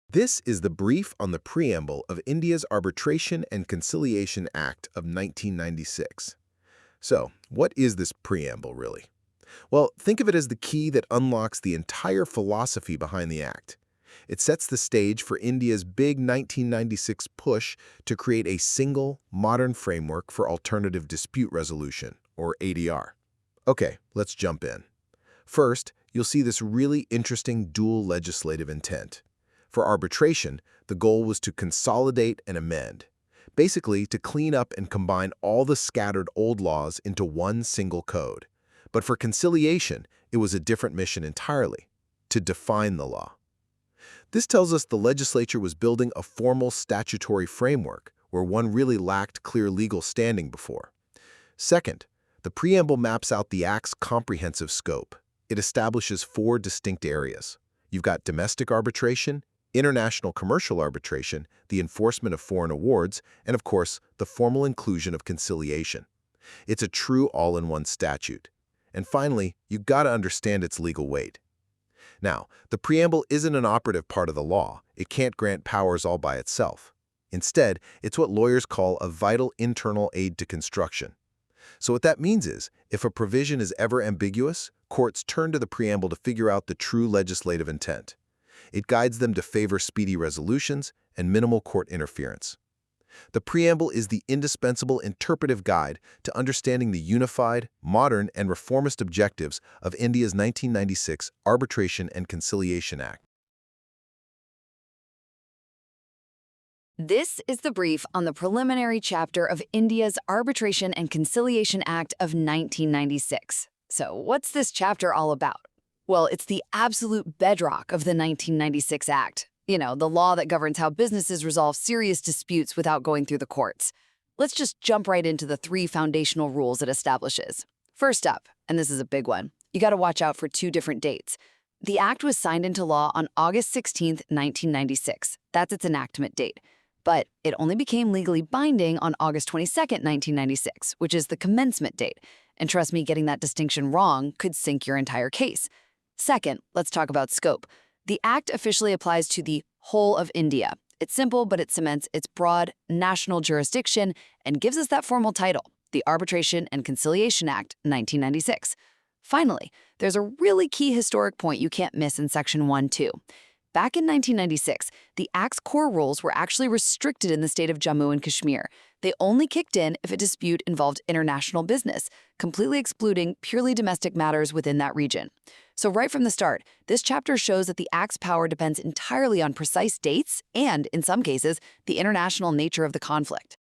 This is the brief on the preamble of India's Arbitration and Conciliation Act of 1996. So, what is this preamble really? Well, think of it as the key that unlocks the entire philosophy behind the act. It sets the stage for India's big 1996 push to create a single, modern framework for alternative dispute resolution, or ADR. Okay, let's jump in. First, you'll see this really interesting dual legislative intent. For arbitration, the goal was to consolidate and amend, basically to clean up and combine all the scattered old laws into one single code. But for conciliation, it was a different mission entirely, to define the law. This tells us the legislature was building a formal statutory framework where one really lacked clear legal standing before. Second, the preamble maps out the Act's comprehensive scope. It establishes 4 distinct areas. You've got domestic arbitration, international commercial arbitration, the enforcement of foreign awards, and of course, the formal inclusion of conciliation. It's a true all-in-one statute. And finally, you've got to understand its legal weight. Now, the preamble isn't an operative part of the law. It can't grant powers all by itself. Instead, it's what lawyers call a vital internal aid to construction. So what that means is, if a provision is ever ambiguous, courts turn to the preamble to figure out the true legislative intent. It guides them to favor speedy resolutions and minimal court interference. The preamble is the indispensable interpretive guide to understanding the unified, modern, and reformist objectives of India's 1996 Arbitration and Conciliation Act. This is the brief on the preliminary chapter of India's Arbitration and Conciliation Act of 1996. So, what's this chapter all about? Well, it's the absolute bedrock of the 1996 Act. You know, the law that governs how businesses resolve serious disputes without going through the courts. Let's just jump right into the 3 foundational rules it establishes. First up, and this is a big one, you got to watch out for 2 different dates. The Act was signed into law on August 16, 1996. That's its enactment date. But it only became legally binding on August 22, 1996, which is the commencement date. And trust me, getting that distinction wrong could sink your entire case. Second, let's talk about scope. The Act officially applies to the whole of India. It's simple, but it cements its broad national jurisdiction and gives us that formal title, the Arbitration and Conciliation Act, 1996. Finally, there's a really key historic point you can't miss in Section 1, too. Back in 1996, the Act's core rules were actually restricted in the state of Jammu and Kashmir. They only kicked in if a dispute involved international business, completely excluding purely domestic matters within that region. So right from the start, this chapter shows that the Act's power depends entirely on precise dates and, in some cases, the international nature of the conflict.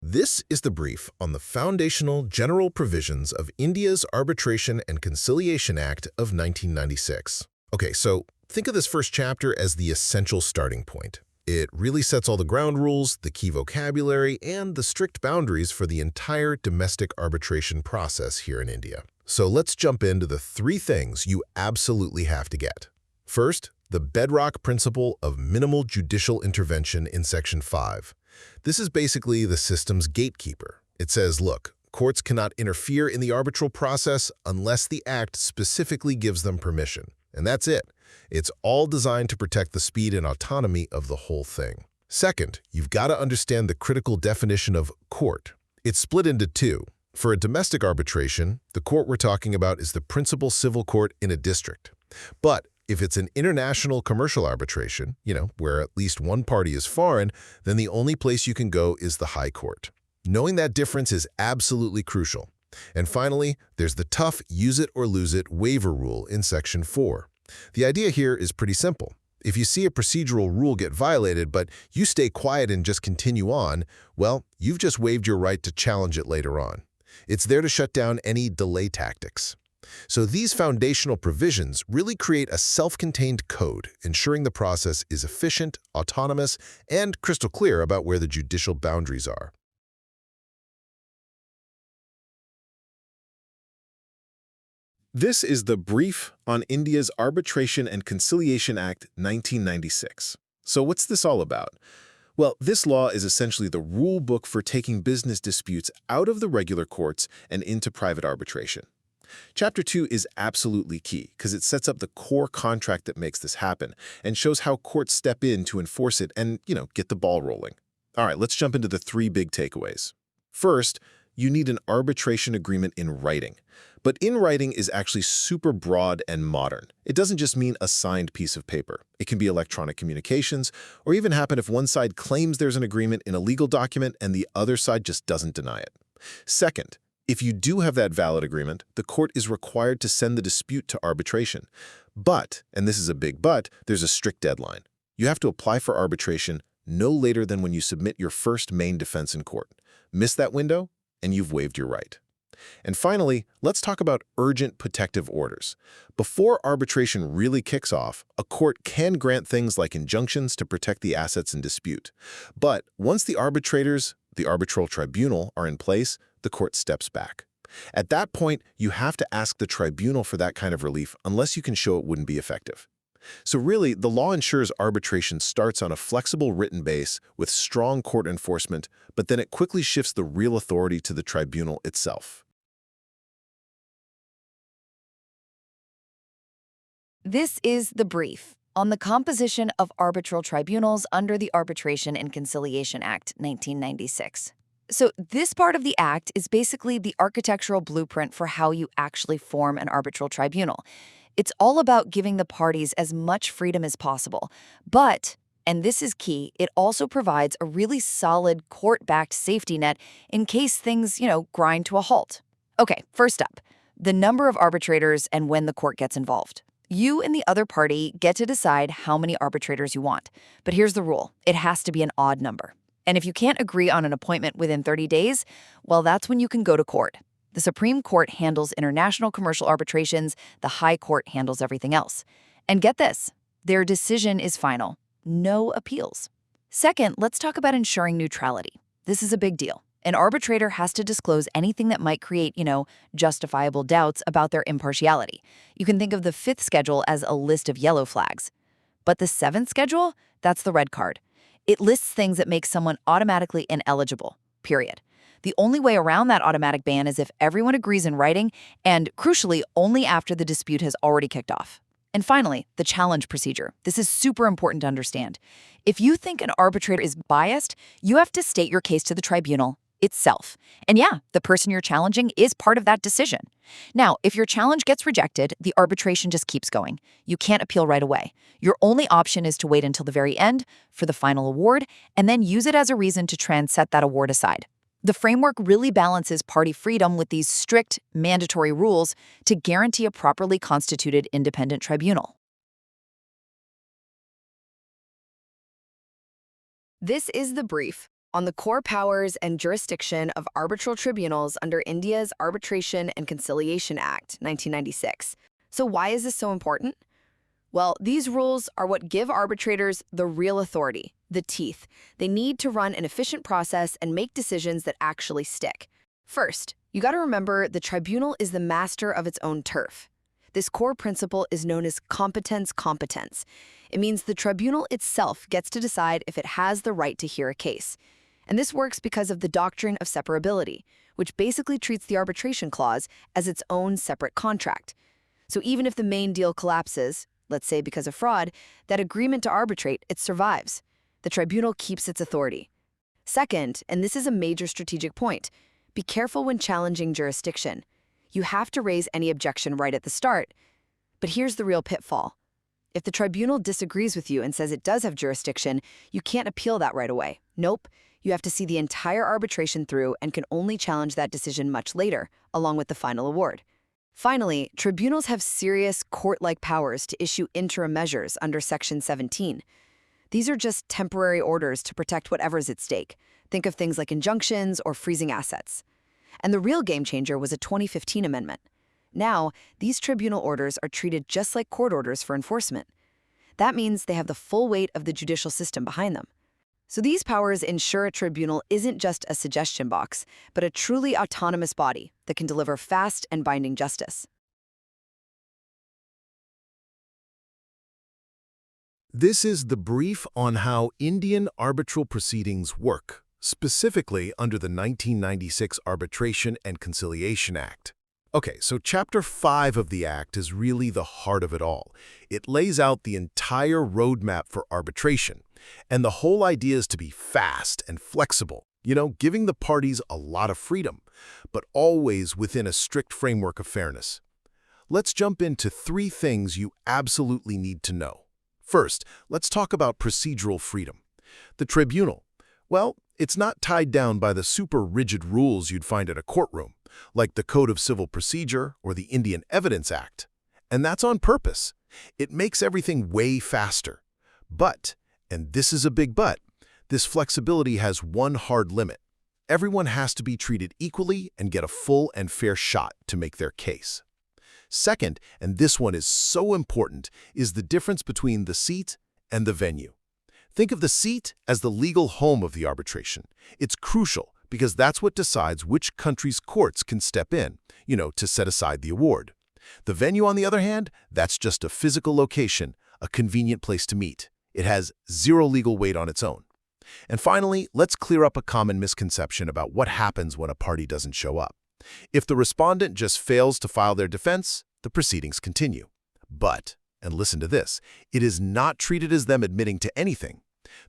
This is the brief on the foundational general provisions of India's Arbitration and Conciliation Act of 1996. Okay, so think of this first chapter as the essential starting point. It really sets all the ground rules, the key vocabulary, and the strict boundaries for the entire domestic arbitration process here in India. So let's jump into the 3 things you absolutely have to get. First, the bedrock principle of minimal judicial intervention in Section 5. This is basically the system's gatekeeper. It says, look, courts cannot interfere in the arbitral process unless the Act specifically gives them permission. And that's it. It's all designed to protect the speed and autonomy of the whole thing. Second, you've got to understand the critical definition of court. It's split into 2. For a domestic arbitration, the court we're talking about is the principal civil court in a district. But if it's an international commercial arbitration, where at least one party is foreign, then the only place you can go is the high court. Knowing that difference is absolutely crucial. And finally, there's the tough use it or lose it waiver rule in Section 4. The idea here is pretty simple. If you see a procedural rule get violated, but you stay quiet and just continue on, well, you've just waived your right to challenge it later on. It's there to shut down any delay tactics. So these foundational provisions really create a self-contained code, ensuring the process is efficient, autonomous, and crystal clear about where the judicial boundaries are. This is the brief on India's Arbitration and Conciliation Act 1996. So what's this all about? Well, this law is essentially the rule book for taking business disputes out of the regular courts and into private arbitration. Chapter 2 is absolutely key because it sets up the core contract that makes this happen and shows how courts step in to enforce it and, get the ball rolling. All right, let's jump into the 3 big takeaways. First, you need an arbitration agreement in writing. But in writing is actually super broad and modern. It doesn't just mean a signed piece of paper. It can be electronic communications, or even happen if one side claims there's an agreement in a legal document and the other side just doesn't deny it. Second, if you do have that valid agreement, the court is required to send the dispute to arbitration. But, and this is a big but, there's a strict deadline. You have to apply for arbitration no later than when you submit your first main defense in court. Miss that window, and you've waived your right. And finally, let's talk about urgent protective orders. Before arbitration really kicks off, a court can grant things like injunctions to protect the assets in dispute. But once the arbitrators, the arbitral tribunal, are in place, the court steps back. At that point, you have to ask the tribunal for that kind of relief unless you can show it wouldn't be effective. So really, the law ensures arbitration starts on a flexible written base with strong court enforcement, but then it quickly shifts the real authority to the tribunal itself. This is the brief on the composition of arbitral tribunals under the Arbitration and Conciliation Act, 1996. So this part of the act is basically the architectural blueprint for how you actually form an arbitral tribunal. It's all about giving the parties as much freedom as possible. But, and this is key, it also provides a really solid court-backed safety net in case things, grind to a halt. Okay, first up, the number of arbitrators and when the court gets involved. You and the other party get to decide how many arbitrators you want. But here's the rule. It has to be an odd number. And if you can't agree on an appointment within 30 days, well, that's when you can go to court. The Supreme Court handles international commercial arbitrations. The High Court handles everything else. And get this, their decision is final. No appeals. Second, let's talk about ensuring neutrality. This is a big deal. An arbitrator has to disclose anything that might create, justifiable doubts about their impartiality. You can think of the 5th schedule as a list of yellow flags. But the 7th schedule, that's the red card. It lists things that make someone automatically ineligible, period. The only way around that automatic ban is if everyone agrees in writing and, crucially, only after the dispute has already kicked off. And finally, the challenge procedure. This is super important to understand. If you think an arbitrator is biased, you have to state your case to the tribunal itself. And yeah, the person you're challenging is part of that decision. Now, if your challenge gets rejected, the arbitration just keeps going. You can't appeal right away. Your only option is to wait until the very end for the final award and then use it as a reason to try and set that award aside. The framework really balances party freedom with these strict, mandatory rules to guarantee a properly constituted independent tribunal. This is the brief on the core powers and jurisdiction of arbitral tribunals under India's Arbitration and Conciliation Act, 1996. So why is this so important? Well, these rules are what give arbitrators the real authority, the teeth. They need to run an efficient process and make decisions that actually stick. First, you got to remember the tribunal is the master of its own turf. This core principle is known as competence. It means the tribunal itself gets to decide if it has the right to hear a case. And this works because of the doctrine of separability, which basically treats the arbitration clause as its own separate contract. So even if the main deal collapses, let's say because of fraud, that agreement to arbitrate, it survives. The tribunal keeps its authority. Second, and this is a major strategic point, be careful when challenging jurisdiction. You have to raise any objection right at the start. But here's the real pitfall. If the tribunal disagrees with you and says it does have jurisdiction, you can't appeal that right away. Nope. You have to see the entire arbitration through and can only challenge that decision much later, along with the final award. Finally, tribunals have serious court-like powers to issue interim measures under Section 17. These are just temporary orders to protect whatever's at stake. Think of things like injunctions or freezing assets. And the real game changer was a 2015 amendment. Now, these tribunal orders are treated just like court orders for enforcement. That means they have the full weight of the judicial system behind them. So these powers ensure a tribunal isn't just a suggestion box, but a truly autonomous body that can deliver fast and binding justice. This is the brief on how Indian arbitral proceedings work, specifically under the 1996 Arbitration and Conciliation Act. Okay, so Chapter 5 of the Act is really the heart of it all. It lays out the entire roadmap for arbitration. And the whole idea is to be fast and flexible, giving the parties a lot of freedom, but always within a strict framework of fairness. Let's jump into 3 things you absolutely need to know. First, let's talk about procedural freedom. The tribunal. Well, it's not tied down by the super rigid rules you'd find at a courtroom, like the Code of Civil Procedure or the Indian Evidence Act. And that's on purpose. It makes everything way faster. But, and this is a big but, this flexibility has one hard limit. Everyone has to be treated equally and get a full and fair shot to make their case. Second, and this one is so important, is the difference between the seat and the venue. Think of the seat as the legal home of the arbitration. It's crucial because that's what decides which country's courts can step in, to set aside the award. The venue, on the other hand, that's just a physical location, a convenient place to meet. It has zero legal weight on its own. And finally, let's clear up a common misconception about what happens when a party doesn't show up. If the respondent just fails to file their defense, the proceedings continue. But, and listen to this, it is not treated as them admitting to anything.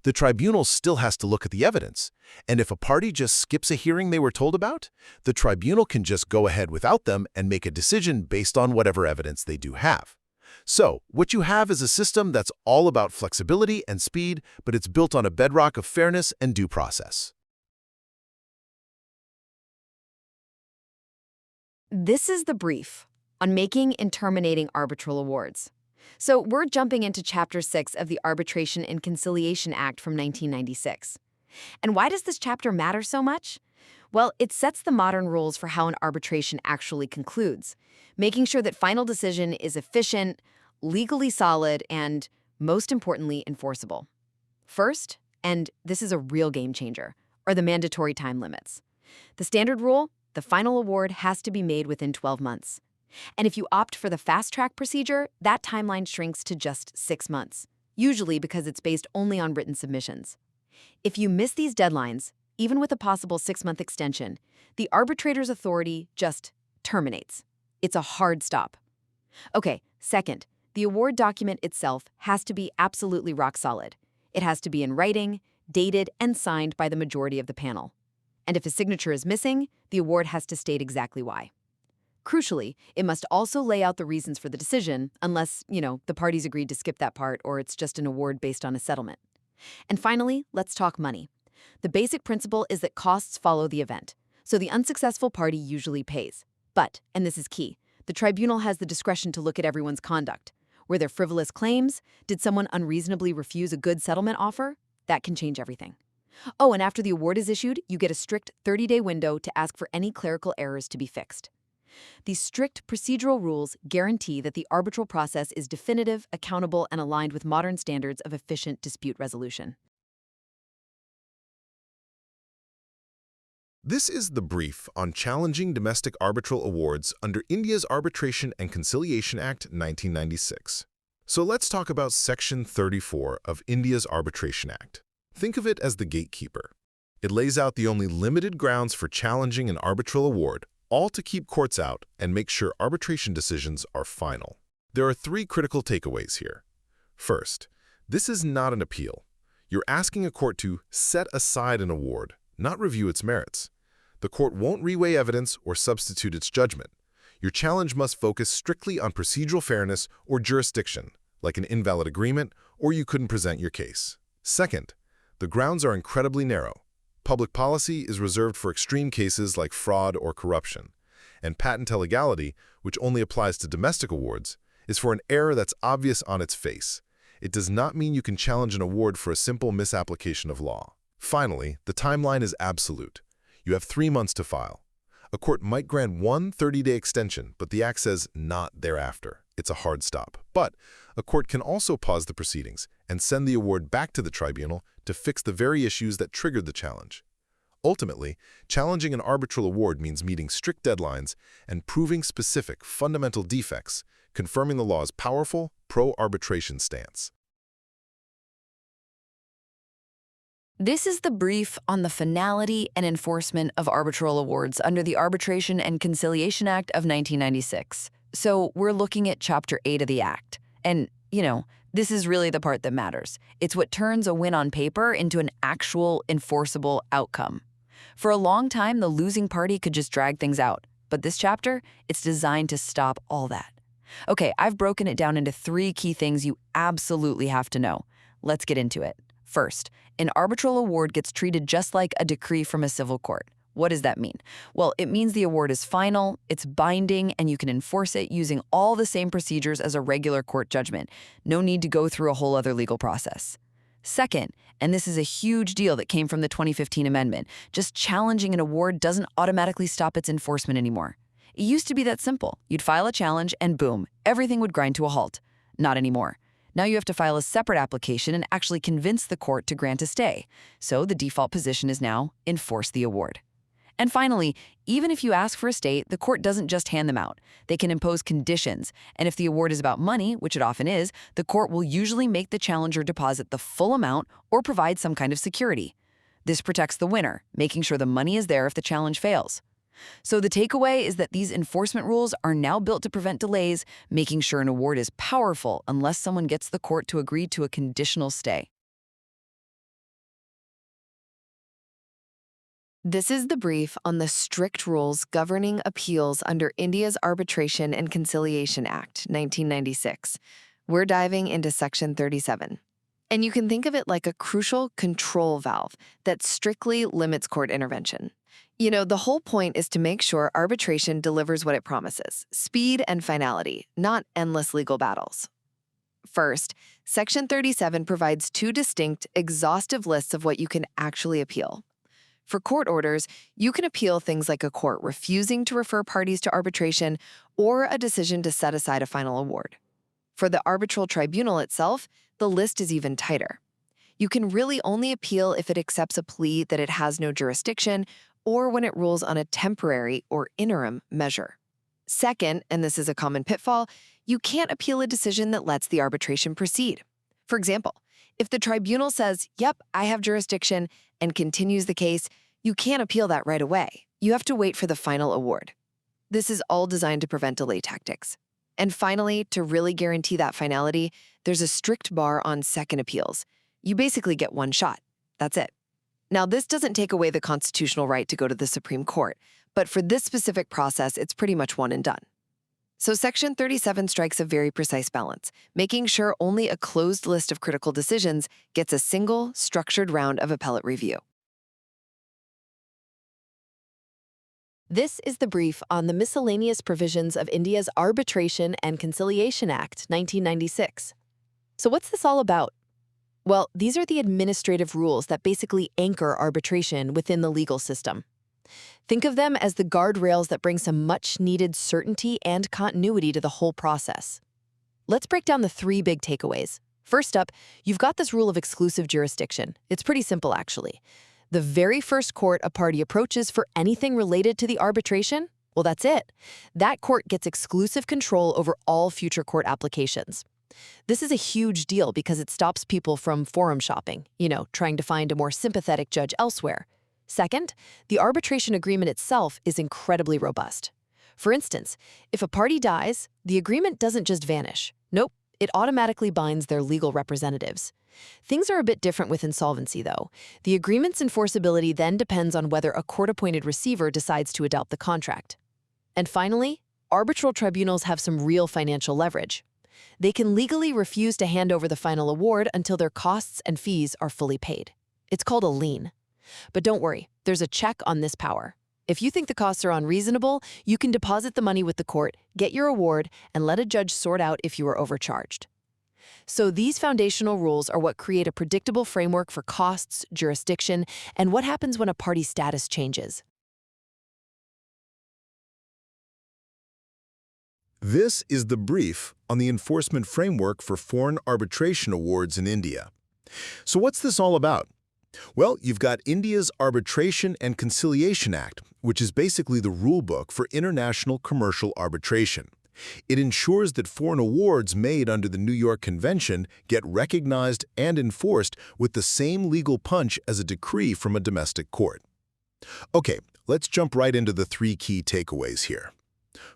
The tribunal still has to look at the evidence, and if a party just skips a hearing they were told about, the tribunal can just go ahead without them and make a decision based on whatever evidence they do have. So, what you have is a system that's all about flexibility and speed, but it's built on a bedrock of fairness and due process. This is the brief on making and terminating arbitral awards. So we're jumping into Chapter 6 of the Arbitration and Conciliation Act from 1996. And why does this chapter matter so much? Well, it sets the modern rules for how an arbitration actually concludes, making sure that final decision is efficient, legally solid, and, most importantly, enforceable. First, and this is a real game changer, are the mandatory time limits. The standard rule, the final award has to be made within 12 months. And if you opt for the fast-track procedure, that timeline shrinks to just 6 months, usually because it's based only on written submissions. If you miss these deadlines, even with a possible 6-month extension, the arbitrator's authority just terminates. It's a hard stop. Okay, second, the award document itself has to be absolutely rock solid. It has to be in writing, dated, and signed by the majority of the panel. And if a signature is missing, the award has to state exactly why. Crucially, it must also lay out the reasons for the decision, unless, the parties agreed to skip that part or it's just an award based on a settlement. And finally, let's talk money. The basic principle is that costs follow the event, so the unsuccessful party usually pays. But, and this is key, the tribunal has the discretion to look at everyone's conduct. Were there frivolous claims? Did someone unreasonably refuse a good settlement offer? That can change everything. Oh, and after the award is issued, you get a strict 30-day window to ask for any clerical errors to be fixed. These strict procedural rules guarantee that the arbitral process is definitive, accountable, and aligned with modern standards of efficient dispute resolution. This is the brief on challenging domestic arbitral awards under India's Arbitration and Conciliation Act 1996. So let's talk about Section 34 of India's Arbitration Act. Think of it as the gatekeeper. It lays out the only limited grounds for challenging an arbitral award, all to keep courts out and make sure arbitration decisions are final. There are 3 critical takeaways here. First, this is not an appeal. You're asking a court to set aside an award, not review its merits. The court won't reweigh evidence or substitute its judgment. Your challenge must focus strictly on procedural fairness or jurisdiction, like an invalid agreement or you couldn't present your case. Second, the grounds are incredibly narrow. Public policy is reserved for extreme cases like fraud or corruption, and patent illegality, which only applies to domestic awards, is for an error that's obvious on its face. It does not mean you can challenge an award for a simple misapplication of law. Finally, the timeline is absolute. You have 3 months to file. A court might grant one 30-day extension, but the Act says not thereafter. It's a hard stop. But a court can also pause the proceedings and send the award back to the tribunal to fix the very issues that triggered the challenge. Ultimately, challenging an arbitral award means meeting strict deadlines and proving specific, fundamental defects, confirming the law's powerful, pro-arbitration stance. This is the brief on the finality and enforcement of arbitral awards under the Arbitration and Conciliation Act of 1996. So we're looking at Chapter 8 of the Act. And, this is really the part that matters. It's what turns a win on paper into an actual enforceable outcome. For a long time, the losing party could just drag things out. But this chapter, it's designed to stop all that. Okay, I've broken it down into 3 key things you absolutely have to know. Let's get into it. First, an arbitral award gets treated just like a decree from a civil court. What does that mean? Well, it means the award is final, it's binding, and you can enforce it using all the same procedures as a regular court judgment. No need to go through a whole other legal process. Second, and this is a huge deal that came from the 2015 amendment, just challenging an award doesn't automatically stop its enforcement anymore. It used to be that simple. You'd file a challenge and boom, everything would grind to a halt. Not anymore. Now you have to file a separate application and actually convince the court to grant a stay. So the default position is now enforce the award. And finally, even if you ask for a stay, the court doesn't just hand them out. They can impose conditions, and if the award is about money, which it often is, the court will usually make the challenger deposit the full amount or provide some kind of security. This protects the winner, making sure the money is there if the challenge fails. So the takeaway is that these enforcement rules are now built to prevent delays, making sure an award is powerful unless someone gets the court to agree to a conditional stay. This is the brief on the strict rules governing appeals under India's Arbitration and Conciliation Act, 1996. We're diving into Section 37. And you can think of it like a crucial control valve that strictly limits court intervention. The whole point is to make sure arbitration delivers what it promises, speed and finality, not endless legal battles. First, Section 37 provides 2 distinct, exhaustive lists of what you can actually appeal. For court orders, you can appeal things like a court refusing to refer parties to arbitration or a decision to set aside a final award. For the arbitral tribunal itself, the list is even tighter. You can really only appeal if it accepts a plea that it has no jurisdiction or when it rules on a temporary or interim measure. Second, and this is a common pitfall, you can't appeal a decision that lets the arbitration proceed. For example, if the tribunal says, "Yep, I have jurisdiction," and continues the case, you can't appeal that right away. You have to wait for the final award. This is all designed to prevent delay tactics. And finally, to really guarantee that finality, there's a strict bar on second appeals. You basically get one shot. That's it. Now, this doesn't take away the constitutional right to go to the Supreme Court, but for this specific process, it's pretty much one and done. So Section 37 strikes a very precise balance, making sure only a closed list of critical decisions gets a single, structured round of appellate review. This is the brief on the miscellaneous provisions of India's Arbitration and Conciliation Act, 1996. So what's this all about? Well, these are the administrative rules that basically anchor arbitration within the legal system. Think of them as the guardrails that bring some much-needed certainty and continuity to the whole process. Let's break down the 3 big takeaways. First up, you've got this rule of exclusive jurisdiction. It's pretty simple, actually. The very first court a party approaches for anything related to the arbitration, well, that's it. That court gets exclusive control over all future court applications. This is a huge deal because it stops people from forum shopping, trying to find a more sympathetic judge elsewhere. Second, the arbitration agreement itself is incredibly robust. For instance, if a party dies, the agreement doesn't just vanish. Nope, it automatically binds their legal representatives. Things are a bit different with insolvency, though. The agreement's enforceability then depends on whether a court-appointed receiver decides to adopt the contract. And finally, arbitral tribunals have some real financial leverage. They can legally refuse to hand over the final award until their costs and fees are fully paid. It's called a lien. But don't worry, there's a check on this power. If you think the costs are unreasonable, you can deposit the money with the court, get your award, and let a judge sort out if you were overcharged. So these foundational rules are what create a predictable framework for costs, jurisdiction, and what happens when a party's status changes. This is the brief on the enforcement framework for foreign arbitration awards in India. So what's this all about? Well, you've got India's Arbitration and Conciliation Act, which is basically the rule book for international commercial arbitration. It ensures that foreign awards made under the New York Convention get recognized and enforced with the same legal punch as a decree from a domestic court. Okay, let's jump right into the three key takeaways here.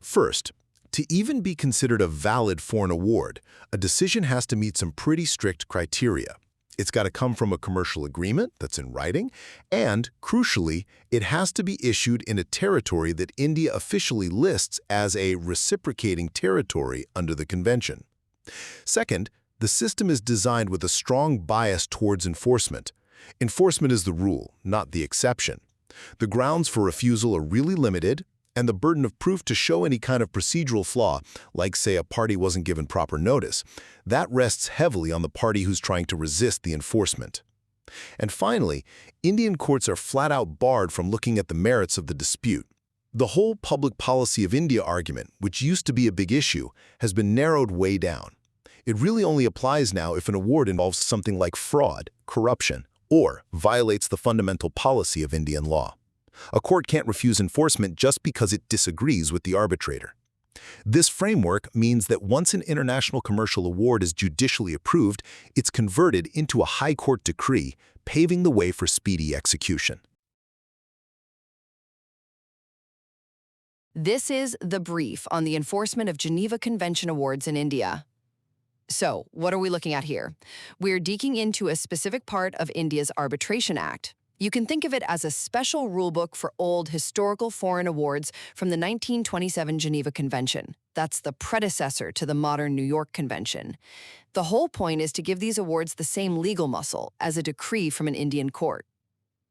First, to even be considered a valid foreign award, a decision has to meet some pretty strict criteria. It's got to come from a commercial agreement that's in writing, and, crucially, it has to be issued in a territory that India officially lists as a reciprocating territory under the convention. Second, the system is designed with a strong bias towards enforcement. Enforcement is the rule, not the exception. The grounds for refusal are really limited, and the burden of proof to show any kind of procedural flaw, like say a party wasn't given proper notice, that rests heavily on the party who's trying to resist the enforcement. And finally, Indian courts are flat-out barred from looking at the merits of the dispute. The whole public policy of India argument, which used to be a big issue, has been narrowed way down. It really only applies now if an award involves something like fraud, corruption, or violates the fundamental policy of Indian law. A court can't refuse enforcement just because it disagrees with the arbitrator. This framework means that once an international commercial award is judicially approved, it's converted into a high court decree, paving the way for speedy execution. This is the brief on the enforcement of Geneva Convention awards in India. So, what are we looking at here? We're digging into a specific part of India's Arbitration Act. You can think of it as a special rulebook for old historical foreign awards from the 1927 Geneva Convention. That's the predecessor to the modern New York Convention. The whole point is to give these awards the same legal muscle as a decree from an Indian court.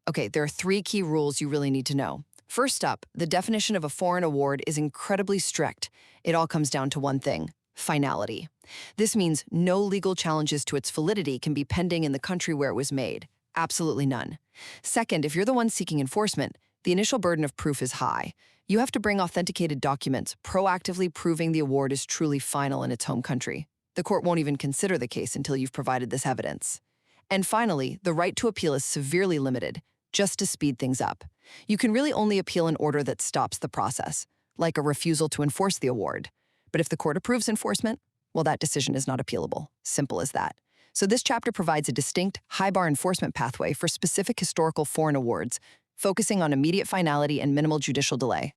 Okay, there are three key rules you really need to know. First up, the definition of a foreign award is incredibly strict. It all comes down to one thing: finality. This means no legal challenges to its validity can be pending in the country where it was made. Absolutely none. Second, if you're the one seeking enforcement, the initial burden of proof is high. You have to bring authenticated documents, proactively proving the award is truly final in its home country. The court won't even consider the case until you've provided this evidence. And finally, the right to appeal is severely limited, just to speed things up. You can really only appeal an order that stops the process, like a refusal to enforce the award. But if the court approves enforcement, well, that decision is not appealable. Simple as that. So this chapter provides a distinct, high-bar enforcement pathway for specific historical foreign awards, focusing on immediate finality and minimal judicial delay.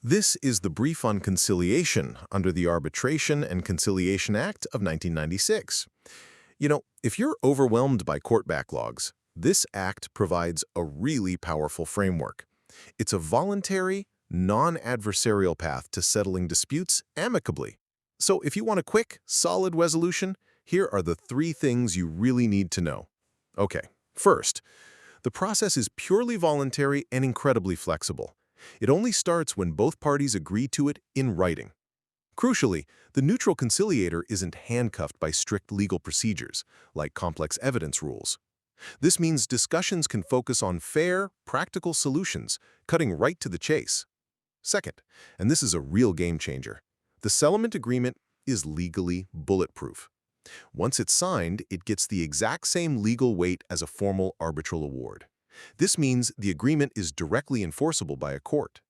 This is the brief on conciliation under the Arbitration and Conciliation Act of 1996. You know, if you're overwhelmed by court backlogs, this act provides a really powerful framework. It's a voluntary, non-adversarial path to settling disputes amicably. So if you want a quick, solid resolution, here are the three things you really need to know. Okay, first, the process is purely voluntary and incredibly flexible. It only starts when both parties agree to it in writing. Crucially, the neutral conciliator isn't handcuffed by strict legal procedures, like complex evidence rules. This means discussions can focus on fair, practical solutions, cutting right to the chase. Second, and this is a real game changer, the settlement agreement is legally bulletproof. Once it's signed, it gets the exact same legal weight as a formal arbitral award. This means the agreement is directly enforceable by a court.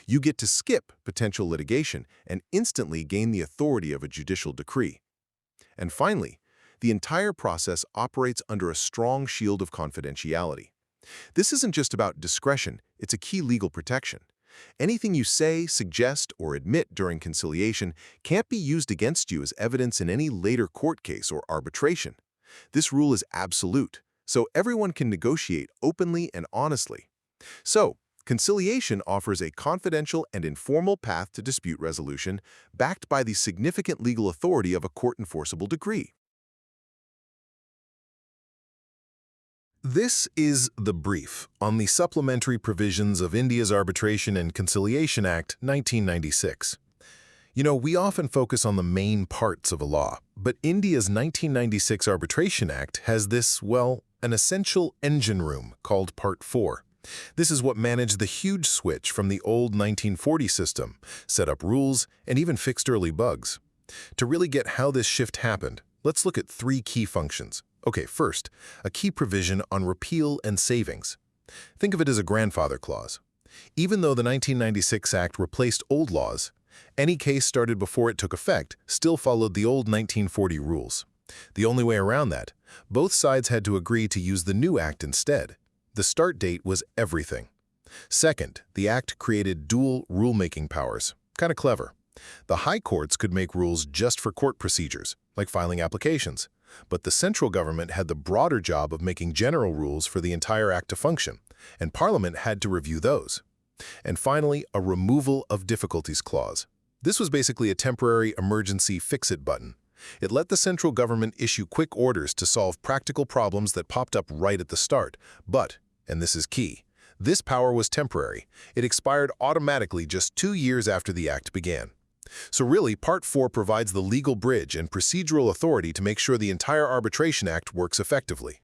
You get to skip potential litigation and instantly gain the authority of a judicial decree. And finally, the entire process operates under a strong shield of confidentiality. This isn't just about discretion, it's a key legal protection. Anything you say, suggest, or admit during conciliation can't be used against you as evidence in any later court case or arbitration. This rule is absolute, so everyone can negotiate openly and honestly. So, conciliation offers a confidential and informal path to dispute resolution, backed by the significant legal authority of a court-enforceable decree. This is the brief on the supplementary provisions of India's Arbitration and Conciliation Act 1996. You know, we often focus on the main parts of a law, but India's 1996 Arbitration Act has this, well, an essential engine room called Part 4. This is what managed the huge switch from the old 1940 system, set up rules, and even fixed early bugs. To really get how this shift happened, let's look at three key functions. Okay, first, a key provision on repeal and savings. Think of it as a grandfather clause. Even though the 1996 Act replaced old laws, any case started before it took effect still followed the old 1940 rules. The only way around that, both sides had to agree to use the new Act instead. The start date was everything. Second, the Act created dual rulemaking powers. Kind of clever. The high courts could make rules just for court procedures, like filing applications. But the central government had the broader job of making general rules for the entire Act to function, and Parliament had to review those. And finally, a removal of difficulties clause. This was basically a temporary emergency fix-it button. It let the central government issue quick orders to solve practical problems that popped up right at the start. But, and this is key, this power was temporary. It expired automatically just 2 years after the Act began. So really, Part 4 provides the legal bridge and procedural authority to make sure the entire Arbitration Act works effectively.